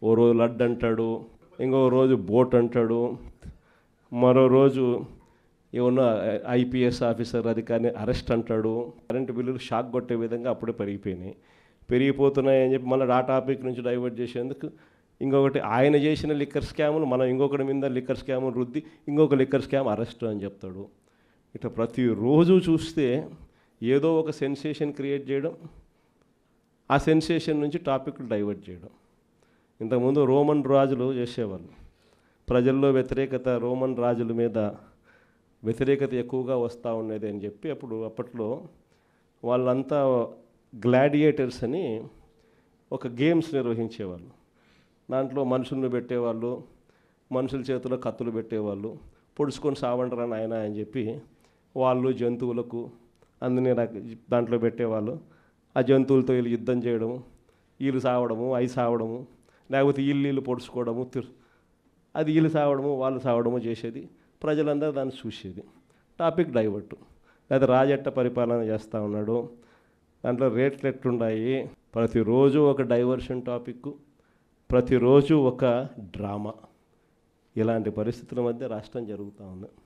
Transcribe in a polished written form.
ఓ రోజు లడ్డు అంటాడు, ఇంకో రోజు బోట్ అంటాడు, మరో రోజు ఏమన్నా ఐపీఎస్ ఆఫీసర్ అధికారిని అరెస్ట్ అంటాడు. కరెంటు బిల్లులు షాక్ కొట్టే విధంగా అప్పుడే పెరిగిపోతున్నాయని చెప్పి మళ్ళీ ఆ టాపిక్ నుంచి డైవర్ట్ చేసేందుకు ఇంకొకటి ఆయన చేసిన లిక్కర్ స్కాములు మనం ఇంకొకటి మీద లిక్కర్ స్కాములు రుద్ది ఇంకొక లిక్కర్ స్కామ్ అరెస్ట్ అని చెప్తాడు. ఇట్లా ప్రతిరోజు చూస్తే ఏదో ఒక సెన్సేషన్ క్రియేట్ చేయడం, ఆ సెన్సేషన్ నుంచి టాపిక్లు డైవర్ట్ చేయడం. ఇంతకుముందు రోమన్ రాజులు చేసేవాళ్ళు. ప్రజల్లో వ్యతిరేకత, రోమన్ రాజుల మీద వ్యతిరేకత ఎక్కువగా వస్తూ ఉండేది అని చెప్పి అప్పట్లో వాళ్ళంతా గ్లాడియేటర్స్ అని ఒక గేమ్స్ నిర్వహించేవాళ్ళు. దాంట్లో మనుషులను పెట్టేవాళ్ళు, మనుషుల చేతిలో కత్తులు పెట్టేవాళ్ళు, పొడుచుకొని సావంటరా నాయన అని చెప్పి వాళ్ళు జంతువులకు అన్ని దాంట్లో పెట్టేవాళ్ళు. ఆ జంతువులతో వీళ్ళు యుద్ధం చేయడము, వీళ్ళు సావడము, అవి సావడము, లేకపోతే వీళ్ళు పొడుచుకోవడము, అది వీళ్ళు సావడము వాళ్ళు సావడము చేసేది. ప్రజలందరూ దాన్ని చూసేది. టాపిక్ డైవర్టు. లేదా రాజెట్ట పరిపాలన చేస్తూ ఉన్నాడు, దాంట్లో రేట్లు ఎట్లున్నాయి, ప్రతిరోజు ఒక డైవర్షన్ టాపిక్, ప్రతిరోజు ఒక డ్రామా. ఇలాంటి పరిస్థితుల మధ్య రాష్ట్రం జరుగుతూ ఉంది.